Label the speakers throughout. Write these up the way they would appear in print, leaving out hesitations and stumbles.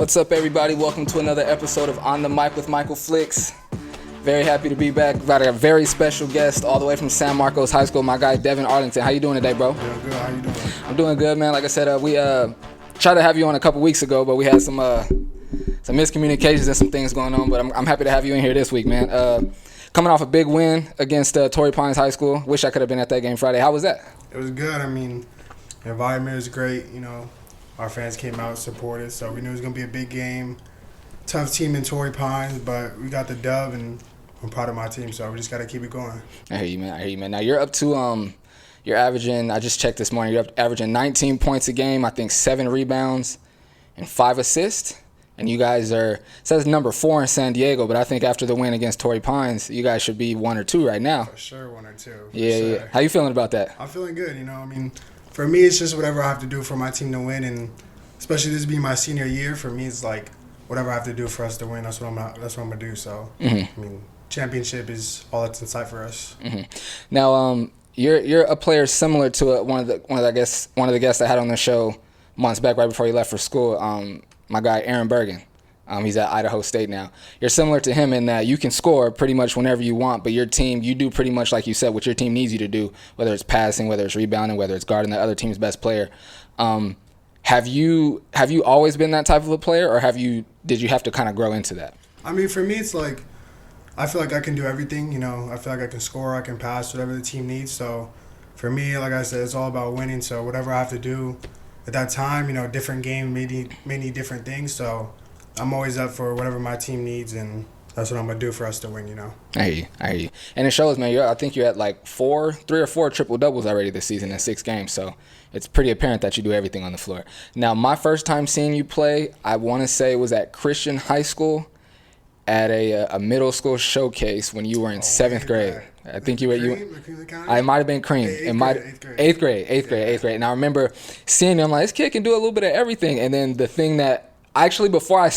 Speaker 1: What's up, everybody? Welcome to another episode of On the Mic with Michael Flix. Very happy to be back. Got a very special guest all the way from San Marcos High School, my guy Devon Arlington. How you doing today, bro?
Speaker 2: Doing good. How you doing?
Speaker 1: I'm doing good, man. Like I said, we tried to have you on a couple weeks ago, but we had some miscommunications and some things going on. But I'm happy to have you in here this week, man. Coming off a big win against Torrey Pines High School. Wish I could have been at that game Friday. How was that?
Speaker 2: It was good. I mean, the environment was great. You know, our fans came out and supported, so we knew it was going to be a big game. Tough team in Torrey Pines, but we got the dub, and I'm proud of my team, so we just got to keep it going.
Speaker 1: I hear you, man. Now, you're up to, you're averaging, I just checked this morning, you're averaging 19 points a game, I think 7 rebounds and 5 assists. And you guys it says number 4 in San Diego, but I think after the win against Torrey Pines, you guys should be 1 or 2 right now.
Speaker 2: For sure, 1 or 2.
Speaker 1: Yeah. How you feeling about that?
Speaker 2: I'm feeling good, you know. I mean, for me, it's just whatever I have to do for my team to win, and especially this being my senior year, for me, it's like whatever I have to do for us to win, that's what I'm gonna do. So, I mean, championship is all that's in sight for us.
Speaker 1: Now, you're a player similar to one of the guests I had on the show months back, right before he left for school. My guy Aaron Bergen. He's at Idaho State now. You're similar to him in that you can score pretty much whenever you want, but your team, you do pretty much like you said what your team needs you to do, whether it's passing, whether it's rebounding, whether it's guarding the other team's best player. Have you always been that type of a player, or did you have to kind of grow into that?
Speaker 2: I mean, for me, it's like I feel like I can do everything. You know, I feel like I can score, I can pass, whatever the team needs. So for me, like I said, it's all about winning. So whatever I have to do at that time, you know, different game may need different things. So I'm always up for whatever my team needs, and that's what I'm gonna do for us to win. You know.
Speaker 1: I hear you. And it shows, man. I think you're at like 3 or 4 triple doubles already this season in 6 games. So it's pretty apparent that you do everything on the floor. Now, my first time seeing you play, I want to say it was at Christian High School at a middle school showcase when you were in 7th grade. I think you were I might have been Cream. Eighth grade. And I remember seeing you. I'm like, this kid can do a little bit of everything. And then the thing that actually, before I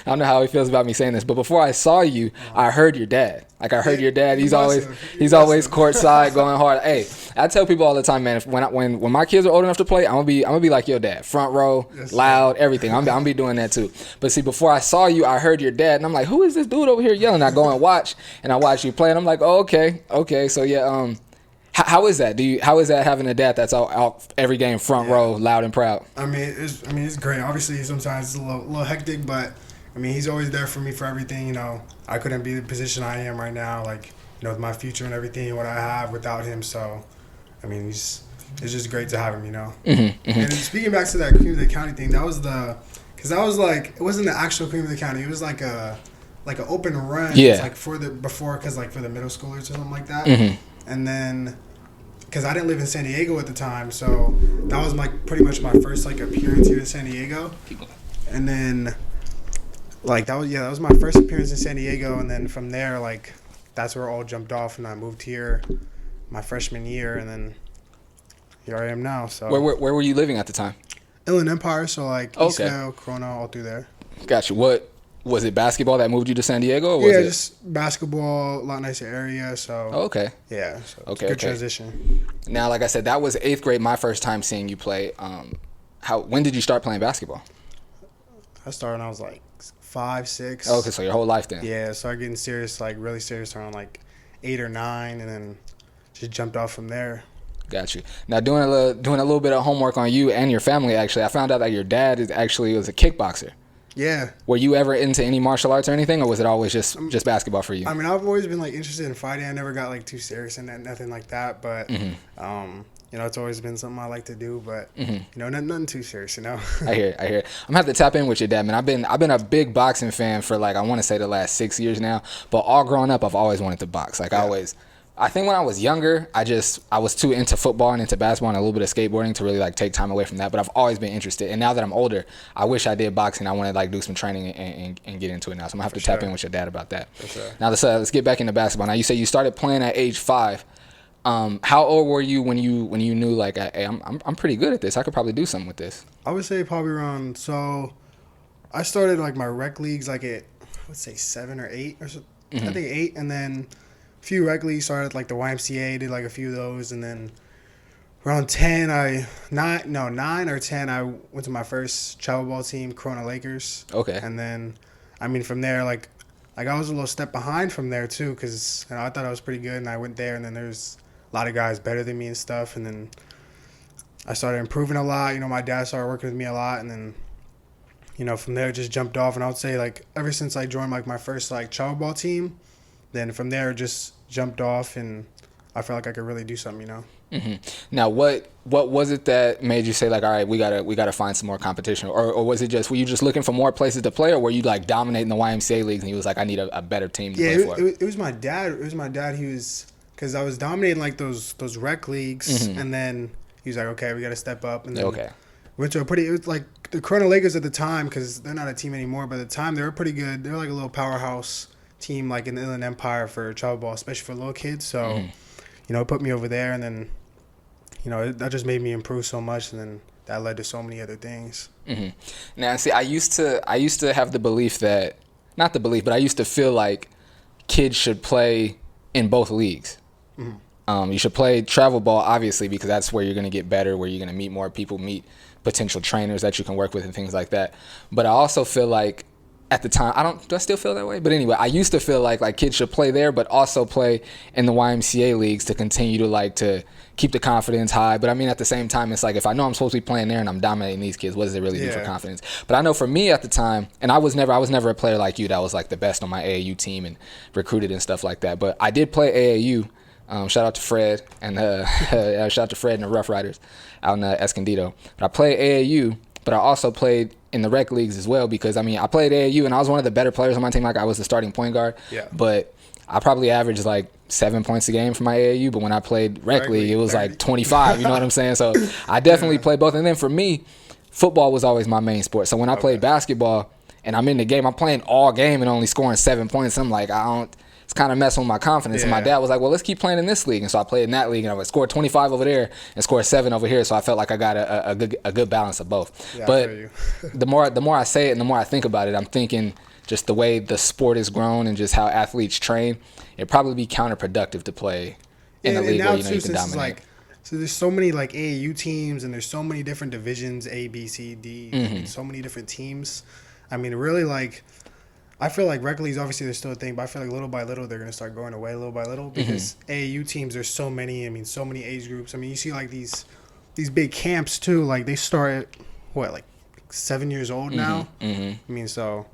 Speaker 1: don't know how he feels about me saying this, but before I saw you, I heard your dad. Like, I heard your dad. He's always courtside going hard. Hey, I tell people all the time, man. When my kids are old enough to play, I'm gonna be like your dad, front row, loud, everything. I'm gonna be doing that too. But see, before I saw you, I heard your dad, and I'm like, who is this dude over here yelling? I go and watch, and I watch you play, and I'm like, oh, okay. So yeah, How is that? How is that having a dad that's out every game, front row, loud and proud?
Speaker 2: I mean, it's great. Obviously, sometimes it's a little hectic, but I mean, he's always there for me for everything. You know, I couldn't be the position I am right now, like, you know, with my future and everything, what I have without him. So, I mean, it's just great to have him. You know. And speaking back to that Cream of the County thing, because that was like, it wasn't the actual Cream of the County. It was like an open run.
Speaker 1: Yeah.
Speaker 2: It's like for the middle schoolers or something like that. And then, because I didn't live in San Diego at the time, so that was pretty much my first appearance here in San Diego. And then, that was my first appearance in San Diego, and then from there, that's where it all jumped off, and I moved here my freshman year, and then here I am now. So
Speaker 1: where were you living at the time?
Speaker 2: Inland Empire, so Eastvale, Corona, all through there.
Speaker 1: Gotcha. What was it? Basketball that moved you to San Diego? Or was
Speaker 2: just basketball, a lot nicer area. So
Speaker 1: okay.
Speaker 2: Yeah. So
Speaker 1: good
Speaker 2: transition.
Speaker 1: Now, like I said, that was 8th grade. My first time seeing you play. When did you start playing basketball?
Speaker 2: I started when I was 5, 6.
Speaker 1: Okay, so your whole life then.
Speaker 2: Yeah, started getting serious, really serious around 8 or 9, and then just jumped off from there.
Speaker 1: Got you. Now, doing a little bit of homework on you and your family. Actually, I found out that your dad was a kickboxer.
Speaker 2: Yeah.
Speaker 1: Were you ever into any martial arts or anything, or was it always just basketball for you?
Speaker 2: I mean, I've always been interested in fighting. I never got too serious in that, nothing like that. But you know, it's always been something I like to do. But you know, nothing too serious. You know.
Speaker 1: I hear it. I'm gonna have to tap in with your dad, man. I've been a big boxing fan for I want to say the last 6 years now. But all growing up, I've always wanted to box. I think when I was younger, I was too into football and into basketball and a little bit of skateboarding to really take time away from that. But I've always been interested. And now that I'm older, I wish I did boxing. I want to do some training and get into it now. So I'm gonna have to tap in with your dad about that.
Speaker 2: For sure.
Speaker 1: Now let's get back into basketball. Now you say you started playing at age 5. How old were you when you knew hey, I'm pretty good at this. I could probably do something with this.
Speaker 2: I would say probably around. So I started my rec leagues at I would say 7 or 8 or so. I think 8, and then few rec leagues started the YMCA, did a few of those, and then around 9 or 10, I went to my first travel ball team, Corona Lakers.
Speaker 1: Okay.
Speaker 2: And then, I mean, from there, like I was a little step behind from there too, because I thought I was pretty good, and I went there, and then there's a lot of guys better than me and stuff, and then I started improving a lot. You know, my dad started working with me a lot, and then, you know, from there it just jumped off. And I would say, like, ever since I joined like my first like travel ball team, then from there it just jumped off, and I felt like I could really do something, you know.
Speaker 1: Mm-hmm. Now, what was it that made you say, like, all right, we gotta find some more competition, or was it just, were you just looking for more places to play, or were you like dominating the YMCA leagues and he was like, I need a better team to play for?
Speaker 2: It was my dad. It was my dad. He was, because I was dominating like those rec leagues, and then he was like, okay, we got to step up, and then went to it was like the Corona Lakers at the time, because they're not a team anymore, but at the time they were pretty good. They were like a little powerhouse team, like in the Inland Empire for travel ball, especially for little kids. So, you know, it put me over there, and then, you know, that just made me improve so much, and then that led to so many other things.
Speaker 1: Now, see, I used to have the belief that, not the belief, but I used to feel like kids should play in both leagues. You should play travel ball, obviously, because that's where you're going to get better, where you're going to meet more people, meet potential trainers that you can work with and things like that. But I also feel like at the time, do I still feel that way? But anyway, I used to feel like kids should play there, but also play in the YMCA leagues to continue to keep the confidence high. But I mean, at the same time, it's like, if I know I'm supposed to be playing there and I'm dominating these kids, what does it really do for confidence? But I know for me at the time, and I was never a player like you that was like the best on my AAU team and recruited and stuff like that. But I did play AAU. Shout out to Fred and shout out to Fred and the Rough Riders out in Escondido. But I played AAU, but I also played in the rec leagues as well, because I mean, I played AAU and I was one of the better players on my team. Like, I was the starting point guard. Yeah. But I probably averaged like 7 points a game for my AAU. But when I played rec league, it was 30. Like 25. You know what I'm saying? So I definitely played both. And then for me, football was always my main sport. So when I played basketball and I'm in the game, I'm playing all game and only scoring 7 points. I'm like, it's kind of messing with my confidence. And my dad was like, well, let's keep playing in this league. And so I played in that league, and I would score 25 over there and score 7 over here. So I felt like I got a good balance of both. Yeah, but the more I say it and the more I think about it, I'm thinking just the way the sport has grown and just how athletes train, it'd probably be counterproductive to play in a league where you can dominate.
Speaker 2: So there's so many like AAU teams, and there's so many different divisions, A, B, C, D, and so many different teams. I mean, really, like, I feel like rec leagues, obviously, they're still a thing, but I feel like little by little, they're going to start going away little by little, because AAU teams, there's so many, I mean, so many age groups. I mean, you see, like, these big camps, too. Like, they start at, like 7 years old now? I mean, so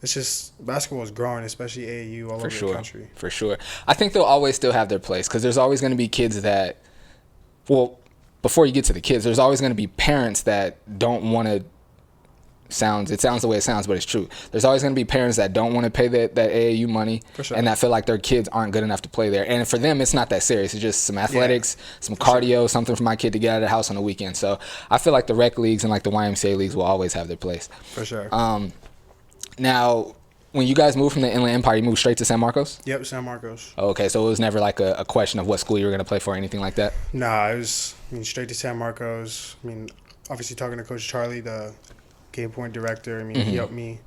Speaker 2: it's just, basketball is growing, especially AAU all over the country.
Speaker 1: For sure. I think they'll always still have their place, because there's always going to be kids that, well, before you get to the kids, there's always going to be parents that don't want to, it sounds the way it sounds, but it's true. There's always going to be parents that don't want to pay that AAU money, and that feel like their kids aren't good enough to play there. And for them, it's not that serious. It's just some athletics, some cardio, something for my kid to get out of the house on the weekend. So I feel like the rec leagues and like the YMCA leagues will always have their place.
Speaker 2: For sure.
Speaker 1: Now, when you guys moved from the Inland Empire, you moved straight to San Marcos?
Speaker 2: Yep, San Marcos.
Speaker 1: Okay, so it was never like a question of what school you were going to play for or anything like that?
Speaker 2: Nah, it was, straight to San Marcos. Obviously talking to Coach Charlie, the GamePoint director. He helped me,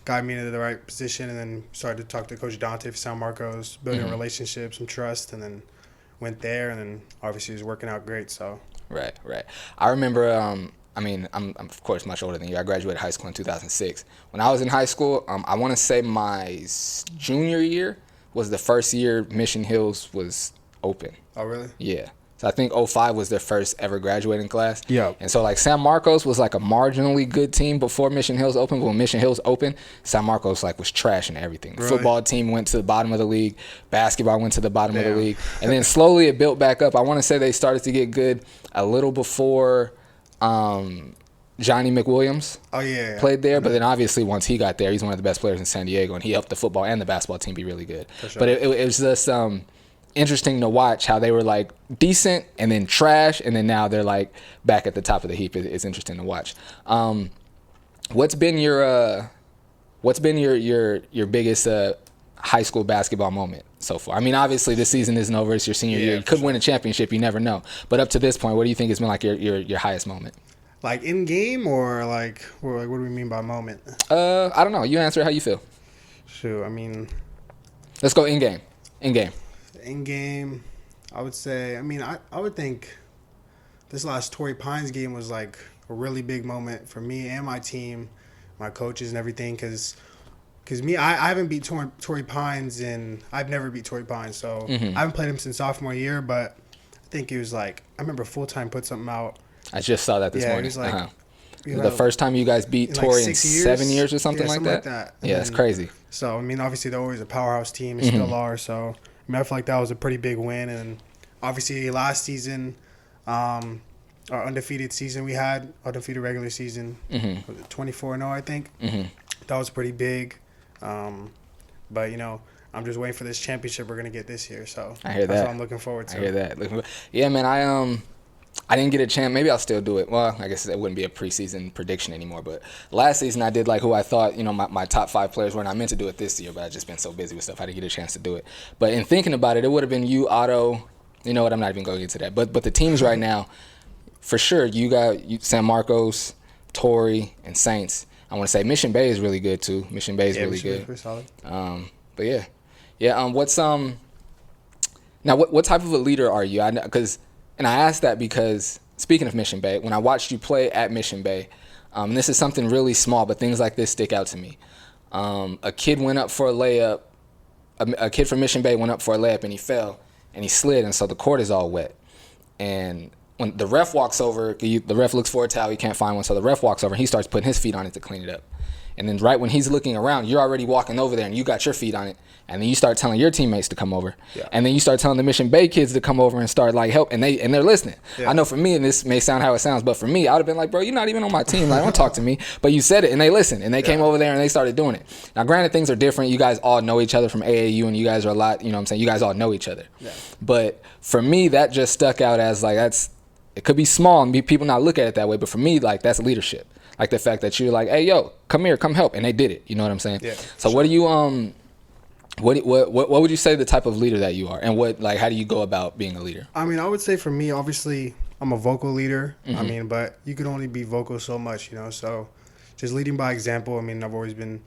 Speaker 2: got me into the right position, and then started to talk to Coach Dante for San Marcos, building relationships, some trust, and then went there, and then obviously it was working out great. So
Speaker 1: right. I remember. I'm of course much older than you. I graduated high school in 2006. When I was in high school, I want to say my junior year was the first year Mission Hills was open.
Speaker 2: Oh, really?
Speaker 1: Yeah. So I think 05 was their first ever graduating class.
Speaker 2: Yeah.
Speaker 1: And so like San Marcos was like a marginally good team before Mission Hills opened. But when Mission Hills opened, San Marcos like was trashing everything. The football team went to the bottom of the league. Basketball went to the bottom of the league. And then slowly it built back up. I want to say they started to get good a little before Johnny McWilliams played there. But then obviously once he got there, he's one of the best players in San Diego, and he helped the football and the basketball team be really good. For sure. But it was just interesting to watch how they were like decent and then trash, and then now they're like back at the top of the heap. It's interesting to watch. What's been your biggest high school basketball moment so far? I mean, obviously this season isn't over. It's your senior year. You could win a championship. You never know. But up to this point, what do you think has been like your highest moment?
Speaker 2: Like in game, or like what do we mean by moment?
Speaker 1: I don't know. You answer how you feel.
Speaker 2: Sure. I mean,
Speaker 1: let's go in game. In game,
Speaker 2: I would say. I would think this last Torrey Pines game was like a really big moment for me and my team, my coaches and everything, because I haven't beat Torrey Pines I've never beat Torrey Pines, so I haven't played him since sophomore year, but I think it was like, I remember Full Time put something out.
Speaker 1: I just saw that this morning.
Speaker 2: It was like,
Speaker 1: the first time you guys beat Torrey in 7 years or something like that? Yeah, it's crazy.
Speaker 2: So, I mean, obviously they're always a powerhouse team and still are, so I mean, I feel like that was a pretty big win, and obviously last season, our undefeated season we had, undefeated regular season, was it 24-0, I think? That was pretty big. But, you know, I'm just waiting for this championship we're going to get this year. So
Speaker 1: I hear that.
Speaker 2: That's what I'm looking forward to.
Speaker 1: I hear that. Yeah, man, I didn't get a chance. Maybe I'll still do it. Well, I guess it wouldn't be a preseason prediction anymore. But last season I did like who I thought, you know, my top 5 players were, and I meant to do it this year, but I've just been so busy with stuff. I didn't get a chance to do it. But in thinking about it, it would have been you, Otto. You know what? I'm not even going into that. But the teams right now, for sure, you got San Marcos, Torrey, and Saints. I want to say Mission Bay is really good too. Mission Bay is really good. Pretty solid. But yeah. What's now? What type of a leader are you? And I asked that because speaking of Mission Bay, when I watched you play at Mission Bay, and this is something really small, but things like this stick out to me. A kid went up for a layup. A kid from Mission Bay went up for a layup and he fell and he slid, and so the court is all wet. And when the ref walks over, the ref looks for a towel, he can't find one, so the ref walks over and he starts putting his feet on it to clean it up. And then right when he's looking around, you're already walking over there and you got your feet on it, and then you start telling your teammates to come over. Yeah. And then you start telling the Mission Bay kids to come over and start like help, and they're listening. Yeah. I know for me, and this may sound how it sounds, but for me, I would have been like, bro, you're not even on my team. Like, don't talk to me. But you said it and they listened, and they came over there and they started doing it. Now, granted, things are different. You guys all know each other from AAU, and you guys are a lot, you know what I'm saying? You guys all know each other. Yeah. But for me, that just stuck out as like, it could be small and people not look at it that way, but for me, like, that's leadership. Like the fact that you're like, hey, yo, come here, come help, and they did it. You know what I'm saying? Yeah. So sure. What do you what would you say the type of leader that you are, and how do you go about being a leader? I
Speaker 2: mean, I would say for me, obviously, I'm a vocal leader. Mm-hmm. I mean, but you can only be vocal so much, you know. So just leading by example. I mean, I've always been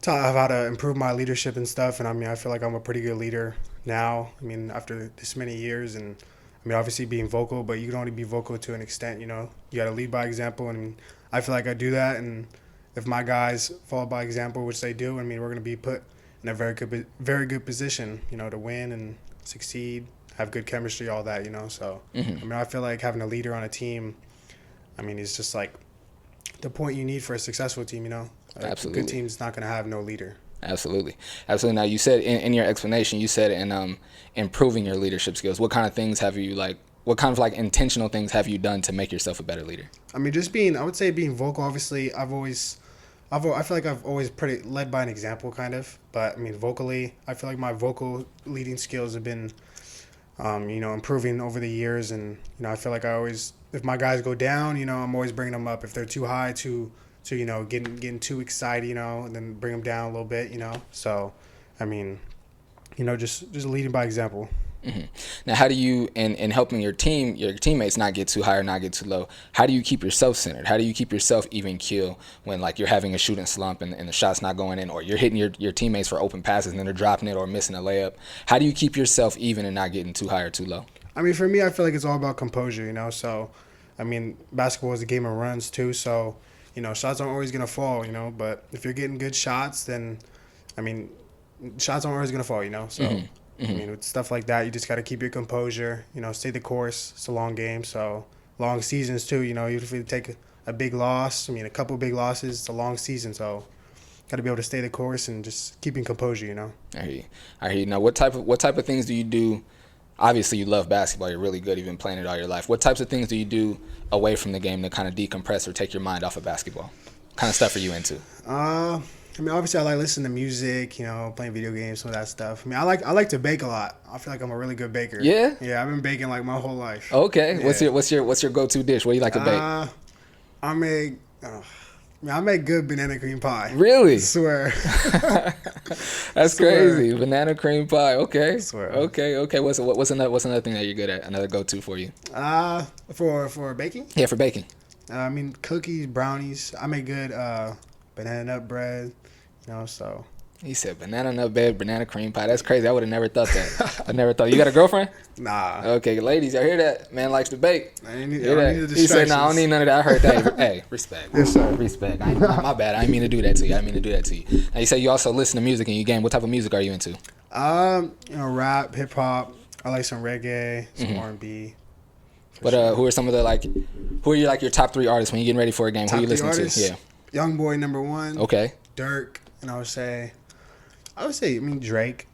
Speaker 2: taught how to improve my leadership and stuff, and I mean, I feel like I'm a pretty good leader now. I mean, after this many years, and I mean, obviously being vocal, but you can only be vocal to an extent, you know. You got to lead by example, and I feel like I do that, and if my guys follow by example, which they do, I mean, we're going to be put in a very good position, you know, to win and succeed, have good chemistry, all that, you know. So, I mean, I feel like having a leader on a team, I mean, it's just like the point you need for a successful team, you know.
Speaker 1: Absolutely.
Speaker 2: A good team's not going to have no leader.
Speaker 1: Absolutely. Now, you said in your explanation, you said in improving your leadership skills. What kind of things have you what kind of intentional things have you done to make yourself a better leader? I
Speaker 2: mean, I would say being vocal. Obviously, I feel like I've always pretty led by an example, kind of. But I mean, vocally, I feel like my vocal leading skills have been, you know, improving over the years. And you know, I feel like if my guys go down, you know, I'm always bringing them up. If they're too high, to you know, getting too excited, you know, and then bring them down a little bit, you know. So, I mean, you know, just leading by example.
Speaker 1: Mm-hmm. Now, how do you, in helping your teammates not get too high or not get too low, how do you keep yourself centered? How do you keep yourself even keel when you're having a shooting slump and the shot's not going in, or you're hitting your teammates for open passes and then they're dropping it or missing a layup? How do you keep yourself even and not getting too high or too low?
Speaker 2: I mean, for me, I feel like it's all about composure, you know. So, I mean, basketball is a game of runs too, so you know, shots aren't always going to fall, you know, but if you're getting good shots, then, I mean, shots aren't always going to fall, you know. So, I mean, with stuff like that, you just got to keep your composure, you know, stay the course. It's a long game, so long seasons too, you know. Even if you take a big loss, I mean, a couple big losses, it's a long season, so got to be able to stay the course and just keeping composure, you know.
Speaker 1: I hear you. Now, what type of things do you do? Obviously, you love basketball. You're really good. You've been playing it all your life. What types of things do you do away from the game to kind of decompress or take your mind off of basketball? What kind of stuff are you into?
Speaker 2: I mean, obviously, I like listening to music, you know, playing video games, some of that stuff. I mean, I like to bake a lot. I feel like I'm a really good baker.
Speaker 1: Yeah?
Speaker 2: Yeah, I've been baking like my whole life.
Speaker 1: Okay. Yeah. What's your go-to dish? What do you like to bake?
Speaker 2: I make good banana cream pie.
Speaker 1: Really?
Speaker 2: I swear.
Speaker 1: That's crazy. Banana cream pie. Okay.
Speaker 2: I swear.
Speaker 1: Okay. What's another thing that you're good at? Another go-to for you?
Speaker 2: For baking?
Speaker 1: Yeah, for baking.
Speaker 2: I mean, cookies, brownies. I make good banana nut bread. You know, so.
Speaker 1: He said banana nut bed, banana cream pie. That's crazy. I would have never thought that. I never thought. You got a girlfriend?
Speaker 2: Nah.
Speaker 1: Okay, ladies, y'all hear that? Man likes to bake.
Speaker 2: I don't need the
Speaker 1: He said, "No, I don't need none of that." I heard that. Hey, respect.
Speaker 2: Yes, sir.
Speaker 1: Respect. My bad. I didn't mean to do that to you. Now, you say you also listen to music and you game. What type of music are you into?
Speaker 2: Rap, hip hop. I like some reggae, some R&B.
Speaker 1: But who are some of the who are your top 3 artists when you're getting ready for a game? Who are you listening to? Yeah.
Speaker 2: Youngboy #1.
Speaker 1: Okay.
Speaker 2: Dirk, and I would say, Drake.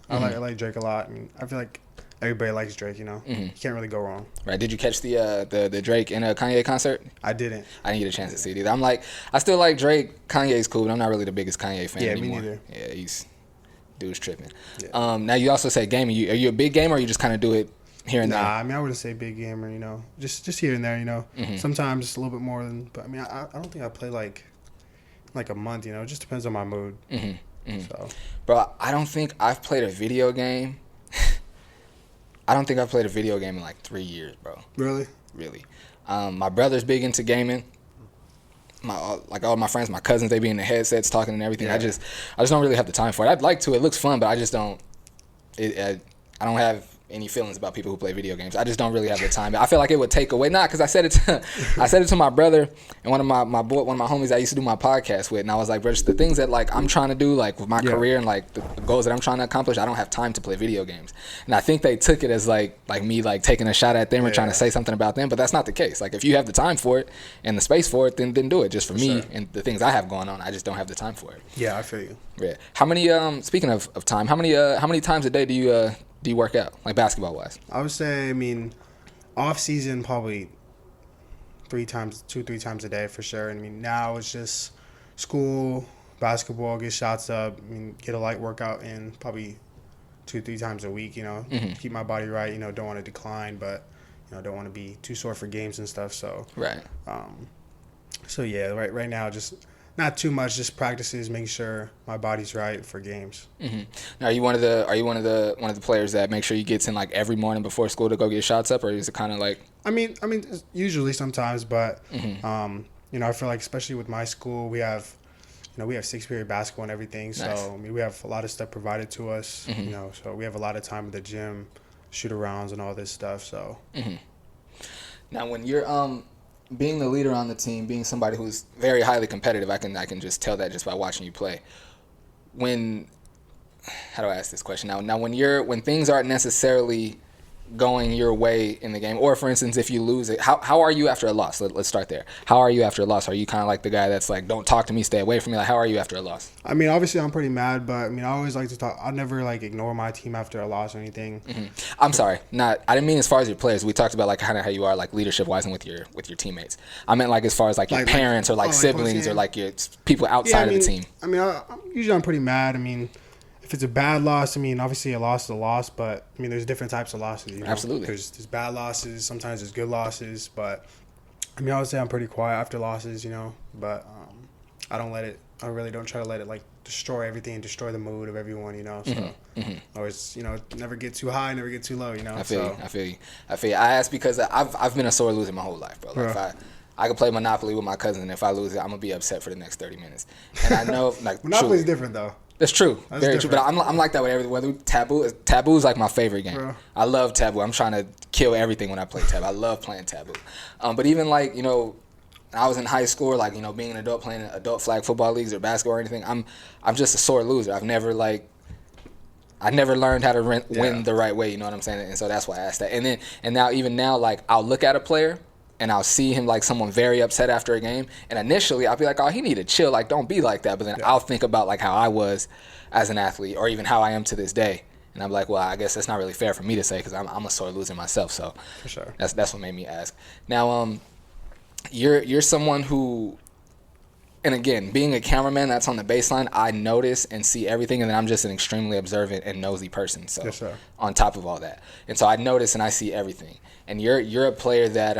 Speaker 2: I like Drake a lot. I feel like everybody likes Drake. You can't really go wrong.
Speaker 1: Right. Did you catch the Drake and Kanye concert?
Speaker 2: I didn't.
Speaker 1: I didn't get a chance to see it either. I still like Drake. Kanye's cool, but I'm not really the biggest Kanye fan anymore.
Speaker 2: Me neither.
Speaker 1: Yeah, dude's tripping.
Speaker 2: Yeah.
Speaker 1: Now you also said gaming. Are you a big gamer, or you just kind of do it here and there?
Speaker 2: Nah, I wouldn't say big gamer. Just here and there. Sometimes just a little bit more than. But I don't think I play like a month. It just depends on my mood. So,
Speaker 1: bro, I don't think I've played a video game. I don't think I've played a video game in 3 years, bro.
Speaker 2: Really?
Speaker 1: Really. My brother's big into gaming. All my friends, my cousins, they be in the headsets talking and everything.
Speaker 2: Yeah.
Speaker 1: I just don't really have the time for it. I'd like to. It looks fun, but I just don't. I don't have any feelings about people who play video games. I just don't really have the time. I feel like it would take away. Because I said it to my brother and one of my homies I used to do my podcast with, and I was like, bro, just the things that I'm trying to do with my career and the goals that I'm trying to accomplish, I don't have time to play video games. And I think they took it as me taking a shot at them or trying to say something about them, but that's not the case. If you have the time for it and the space for it, then do it. Just for me and the things I have going on, I just don't have the time for it.
Speaker 2: Yeah, I feel you.
Speaker 1: Yeah. How many speaking of time, how many times a day do you work out, basketball wise?
Speaker 2: I would say, off season probably 3 times a day for sure. Now it's just school, basketball, get shots up. Get a light workout in probably 2-3 times a week. Keep my body right. Don't want to decline, but don't want to be too sore for games and stuff. So
Speaker 1: right.
Speaker 2: So yeah, right now just. Not too much, just practices, making sure my body's right for games.
Speaker 1: Mm-hmm. Now, are you one of the players that make sure you gets in every morning before school to go get shots up, or is it kind of
Speaker 2: usually sometimes, but I feel like especially with my school, we have 6-period basketball and everything, so
Speaker 1: nice.
Speaker 2: We have a lot of stuff provided to us. So we have a lot of time at the gym, shoot-arounds and all this stuff. So
Speaker 1: now, when you're being the leader on the team, being somebody who's very highly competitive, I can just tell that just by watching you play. How do I ask this question? Now when things aren't necessarily going your way in the game, or for instance, if you lose it, how are you after a loss? Let's start there. How are you after a loss? Are you kind of like the guy that's don't talk to me, stay away from me? How are you after a loss?
Speaker 2: Obviously I'm pretty mad, but I always like to talk. I never ignore my team after a loss or anything.
Speaker 1: Mm-hmm. I'm sorry, I didn't mean as far as your players. We talked about kind of how you are leadership wise and with your teammates. I meant as far as your parents or siblings or your people outside of the team.
Speaker 2: I'm pretty mad. If it's a bad loss, obviously a loss is a loss, but there's different types of losses.
Speaker 1: Absolutely.
Speaker 2: There's bad losses, sometimes there's good losses, but I would say I'm pretty quiet after losses, but I really don't try to let it destroy everything and destroy the mood of everyone, so always, never get too high, never get too low,
Speaker 1: I feel you. I ask because I've been a sore loser my whole life, bro. If I could play Monopoly with my cousin, and if I lose it, I'm gonna be upset for the next 30 minutes. And I know
Speaker 2: Monopoly's different though.
Speaker 1: That's true. That's very different. True. But I'm like that with everything. Whether Taboo is my favorite game. Bro. I love Taboo. I'm trying to kill everything when I play Taboo. I love playing Taboo. But even I was in high school, being an adult playing adult flag football leagues or basketball or anything. I'm just a sore loser. I never learned how to win the right way. You know what I'm saying? And so that's why I asked that. And now I'll look at a player and I'll see him someone very upset after a game. And initially, I'll be like, oh, he need to chill. Don't be like that. But then I'll think about how I was as an athlete or even how I am to this day. And I'm like, well, I guess that's not really fair for me to say because I'm a sore loser myself. So
Speaker 2: for sure.
Speaker 1: That's what made me ask. Now, you're someone who, and again, being a cameraman, that's on the baseline. I notice and see everything, and then I'm just an extremely observant and nosy person. So
Speaker 2: yes, sir.
Speaker 1: On top of all that, and so I notice and I see everything. And you're a player that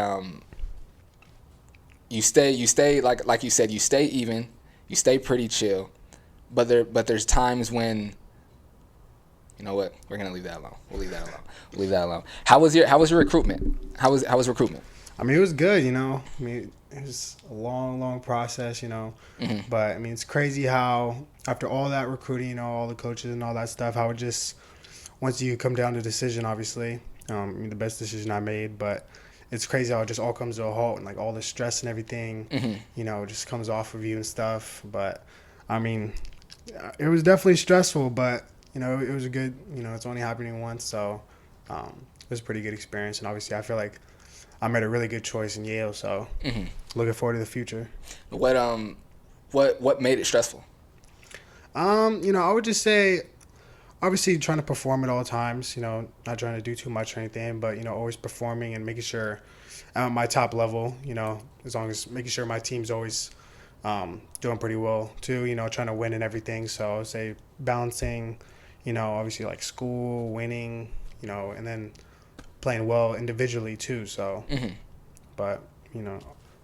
Speaker 1: you stay like you said, you stay even, you stay pretty chill, but there's times when, you know what, we're gonna leave that alone. We'll leave that alone. How was your recruitment? How was recruitment?
Speaker 2: I mean, it was good, you know. I mean, it was a long process, you know.
Speaker 1: Mm-hmm.
Speaker 2: But I mean, it's crazy how after all that recruiting, you know, all the coaches and all that stuff, how it just once you come down to decision, obviously, I mean, the best decision I made, but it's crazy how it just all comes to a halt and like all the stress and everything,
Speaker 1: Mm-hmm.
Speaker 2: you know, just comes off of you and stuff. But I mean, it was definitely stressful, but you know, it was a good, you know, it's only happening once, so it was a pretty good experience. And obviously, I feel like I made a really good choice in Yale, so
Speaker 1: Mm-hmm.
Speaker 2: looking forward to the future.
Speaker 1: What made it stressful?
Speaker 2: You know, I would just say, obviously, trying to perform at all times. You know, not trying to do too much or anything, but you know, always performing and making sure I'm at my top level. You know, as long as making sure my team's always doing pretty well too. You know, trying to win and everything. So I would say balancing. You know, obviously like school, winning. You know, and then playing well individually too. So,
Speaker 1: Mm-hmm.
Speaker 2: but you know,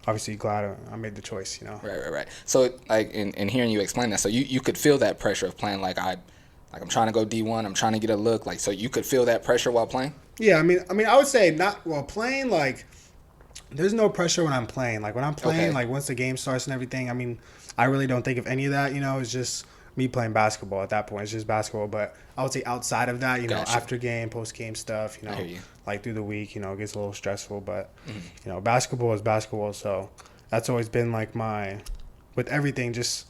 Speaker 2: obviously glad I made the choice. You know.
Speaker 1: Right. So, like, in hearing you explain that, so you could feel that pressure of playing I'm trying to go D1. I'm trying to get a look. Like, so you could feel that pressure while playing.
Speaker 2: Yeah, I mean, I would say not while playing. Like, there's no pressure when I'm playing. Like when I'm playing,
Speaker 1: Okay.
Speaker 2: like once the game starts and everything. I mean, I really don't think of any of that. You know, it's just me playing basketball at that point. It's just basketball. But I would say outside of that, you know,
Speaker 1: Gotcha.
Speaker 2: after game, post game stuff. You
Speaker 1: I
Speaker 2: know,
Speaker 1: hear you.
Speaker 2: like through the week, you know, it gets a little stressful. But you know, basketball is basketball. So that's always been like my with everything. Just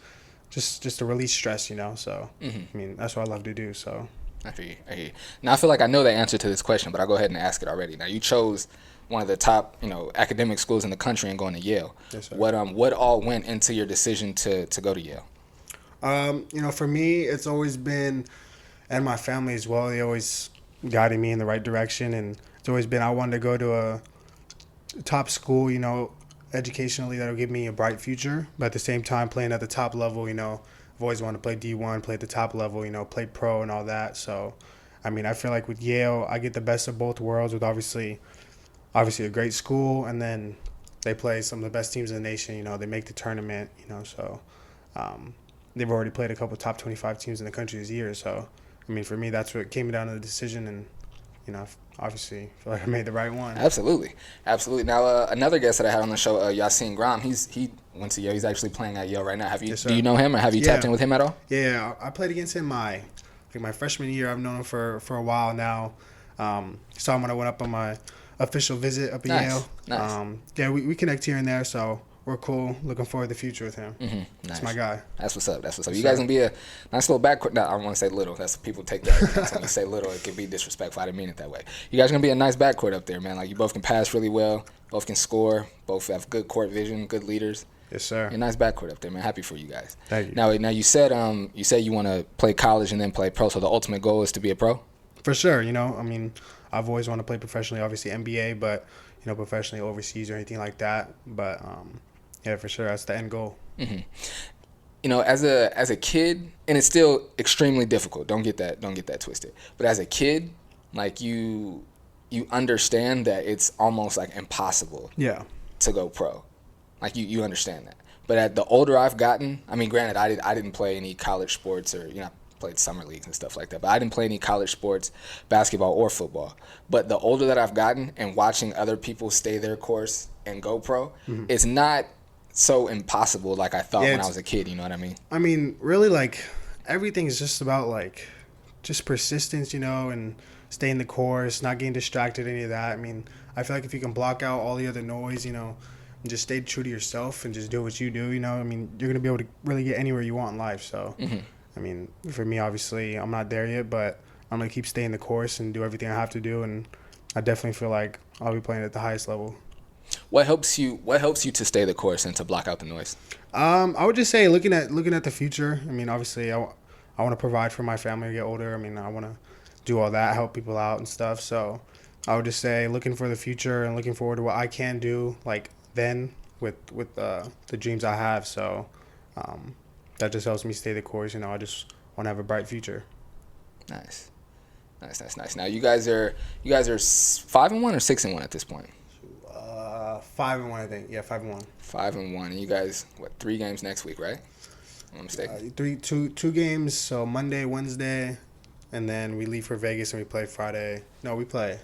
Speaker 2: to release stress, you know. So I mean, that's what I love to do. So
Speaker 1: I hear you. Now, I feel like I know the answer to this question, but I'll go ahead and ask it already. Now, you chose one of the top, academic schools in the country and going to Yale.
Speaker 2: Yes, sir.
Speaker 1: What all went into your decision to go to Yale?
Speaker 2: you know, for me, it's always been, and my family as well. They always guided me in the right direction, and it's always been I wanted to go to a top school, you know, educationally that'll give me a bright future. But at the same time, playing at the top level, you know, I've always wanted to play D1, play at the top level, you know, play pro and all that. So, I mean, I feel like with Yale, I get the best of both worlds with obviously a great school, and then they play some of the best teams in the nation. You know, they make the tournament, you know, so they've already played a couple of top 25 teams in the country this year. So, I mean, for me, that's what came down to the decision, and you know, obviously, I feel like I made the right one.
Speaker 1: Absolutely. Now, another guest that I had on the show, Yaseen Graham, he went to Yale. He's actually playing at Yale right now.
Speaker 2: Yes, sir.
Speaker 1: Do you know him, or have you tapped in with him at all?
Speaker 2: Yeah, I played against him my freshman year. I've known him for a while now. Saw him when I went up on my official visit up at Yale.
Speaker 1: Nice.
Speaker 2: Yeah, we connect here and there, so we're cool. Looking forward to the future with him.
Speaker 1: Mm-hmm.
Speaker 2: That's my guy.
Speaker 1: That's what's up.
Speaker 2: Yes,
Speaker 1: You guys
Speaker 2: sir.
Speaker 1: gonna be a nice little backcourt. No, I don't want to say little. That's people take that. When you say little, it can be disrespectful. I didn't mean it that way. You guys gonna be a nice backcourt up there, man. Like, you both can pass really well. Both can score. Both have good court vision. Good leaders.
Speaker 2: Yes, sir.
Speaker 1: A nice backcourt up there, man. Happy for you guys.
Speaker 2: Thank you.
Speaker 1: Now you said you want to play college and then play pro. So the ultimate goal is to be a pro.
Speaker 2: For sure. You know, I mean, I've always wanted to play professionally, obviously NBA, but you know, professionally overseas or anything like that. But yeah, for sure, that's the end goal.
Speaker 1: Mm-hmm. You know, as a kid, and it's still extremely difficult. Don't get that twisted. But as a kid, like you understand that it's almost like impossible.
Speaker 2: Yeah.
Speaker 1: To go pro, like you understand that. But the older I've gotten, I mean, granted, I didn't play any college sports or I played summer leagues and stuff like that. But I didn't play any college sports, basketball or football. But the older that I've gotten and watching other people stay their course and go pro, it's not so impossible like I thought when I was a kid. You know what I mean?
Speaker 2: I mean, really, like, everything is just about, like, just persistence, you know, and staying the course, not getting distracted, any of that. I mean, I feel like if you can block out all the other noise, you know, and just stay true to yourself and just do what you do, you know, I mean, you're going to be able to really get anywhere you want in life. So, I mean, for me, obviously, I'm not there yet, but I'm going to keep staying the course and do everything I have to do, and I definitely feel like I'll be playing at the highest level.
Speaker 1: What helps you to stay the course and to block out the noise?
Speaker 2: I would just say looking at the future. I mean, obviously, I want to provide for my family to get older. I mean, I want to do all that, help people out and stuff. So I would just say looking for the future and looking forward to what I can do, like, then with the dreams I have. So that just helps me stay the course. You know, I just want to have a bright future.
Speaker 1: Nice. Now you guys are 5-1 or 6-1 at this point?
Speaker 2: 5-1, I think. Yeah, 5-1.
Speaker 1: 5-1, and you guys 3 games next week, right? I'm mistaken.
Speaker 2: Two games. So Monday, Wednesday, and then we leave for Vegas and we play Friday. No, we play.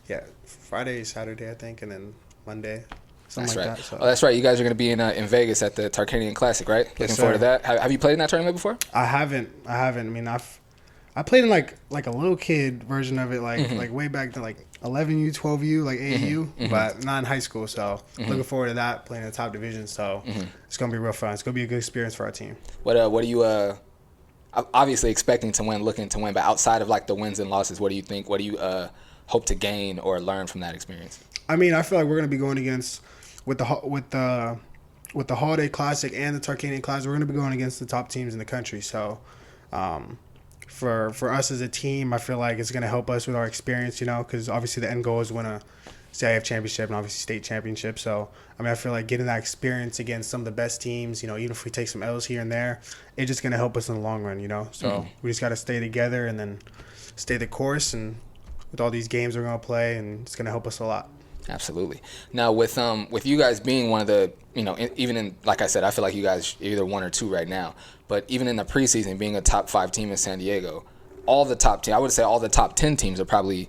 Speaker 2: Yeah, Friday, Saturday, I think, and then Monday.
Speaker 1: That's
Speaker 2: Something
Speaker 1: right.
Speaker 2: like that. So.
Speaker 1: Oh, that's right. You guys are going to be in Vegas at the Tarkanian Classic, right? Looking forward to that. Have you played in that tournament before?
Speaker 2: I haven't. I mean, I played in like a little kid version of it, like way back to like 11U, 12U, like AAU, but not in high school. So looking forward to that, playing in the top division. So it's gonna be real fun. It's gonna be a good experience for our team.
Speaker 1: What are you obviously expecting to win, looking to win, but outside of like the wins and losses, what do you think? What do you hope to gain or learn from that experience? I
Speaker 2: mean, I feel like we're gonna be going against with the Holiday Classic and the Tarkanian Classic. We're gonna be going against the top teams in the country. So. For us as a team, I feel like it's going to help us with our experience, because obviously the end goal is win a CIF championship and obviously state championship. So, I mean, I feel like getting that experience against some of the best teams, even if we take some L's here and there, it's just going to help us in the long run, So we just got to stay together and then stay the course, and with all these games we're going to play, and it's going to help us a lot.
Speaker 1: Absolutely. Now, with you guys being one of the, even in, like I said, I feel like you guys are either 1 or 2 right now, but even in the preseason, being a top 5 team in San Diego, all the top 10, I would say all the top 10 teams are probably,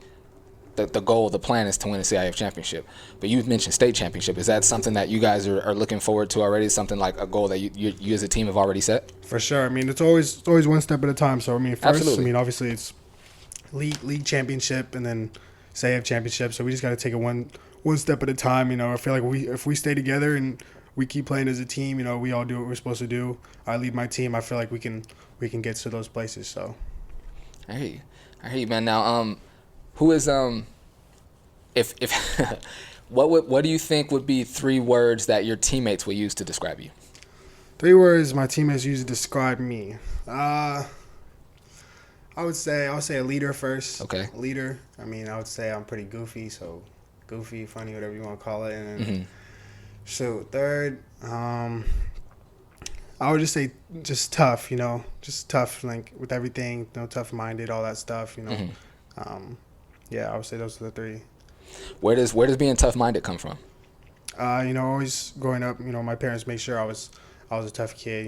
Speaker 1: the goal, the plan is to win a CIF championship. But you mentioned state championship. Is that something that you guys are looking forward to already? Something like a goal that you as a team have already set?
Speaker 2: For sure. I mean, it's always one step at a time. So, I mean, first,
Speaker 1: Absolutely.
Speaker 2: I mean, obviously it's league championship and then CIF championship. So we just got to take it one step at a time. I feel like if we stay together and we keep playing as a team, we all do what we're supposed to do. I lead my team. I feel like we can get to those places. So,
Speaker 1: I hear you, man. Now, who is if what do you think would be 3 words that your teammates will use to describe you?
Speaker 2: 3 words my teammates use to describe me. I would say a leader first.
Speaker 1: Okay.
Speaker 2: Leader. I mean, I would say I'm pretty goofy, so goofy, funny, whatever you want to call it. And so third, I would just say just tough, just tough, like with everything, tough-minded, all that stuff, Yeah, I would say those are the 3.
Speaker 1: Where does being tough-minded come from?
Speaker 2: Always growing up, my parents made sure I was a tough kid,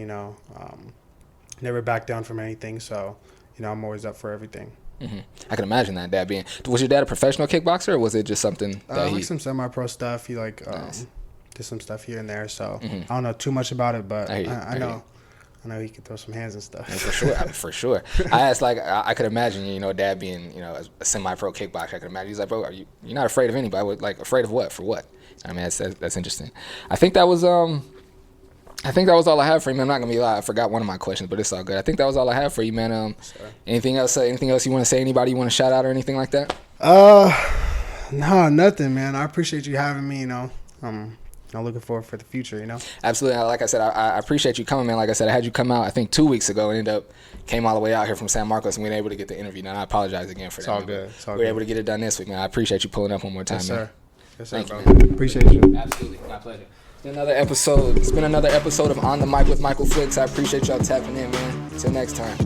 Speaker 2: never backed down from anything, so, I'm always up for everything.
Speaker 1: I can imagine that, Dad being. Was your dad a professional kickboxer, or was it just something that
Speaker 2: like some semi-pro stuff. He nice. Did some stuff here and there, so I don't know too much about it, but I know he could throw some hands and stuff.
Speaker 1: Yeah, for sure. I asked, I could imagine, Dad being, a semi-pro kickboxer. I could imagine. He's like, bro, you're not afraid of anybody? Afraid of what? For what? I mean, that's interesting. I think that was all I have for you, man. I'm not gonna be lie. I forgot one of my questions, but it's all good. I think that was all I have for you, man. Anything else? Anything else you want to say? Anybody you want to shout out or anything like that?
Speaker 2: No, nothing, man. I appreciate you having me. I'm looking forward for the future.
Speaker 1: Absolutely. Like I said, I appreciate you coming, man. Like I said, I had you come out, I think 2 weeks ago, and came all the way out here from San Marcos, and we were able to get the interview. And I apologize again for that.
Speaker 2: It's all good.
Speaker 1: We were able to get it done this week, man. I appreciate you pulling up one more time,
Speaker 2: yes,
Speaker 1: man.
Speaker 2: Sir. Yes, sir.
Speaker 1: Thank
Speaker 2: bro.
Speaker 1: You, man.
Speaker 2: Appreciate you.
Speaker 1: Absolutely. My pleasure. It's been another episode of On the Mic with Michael Flix. I appreciate y'all tapping in, man. Until next time.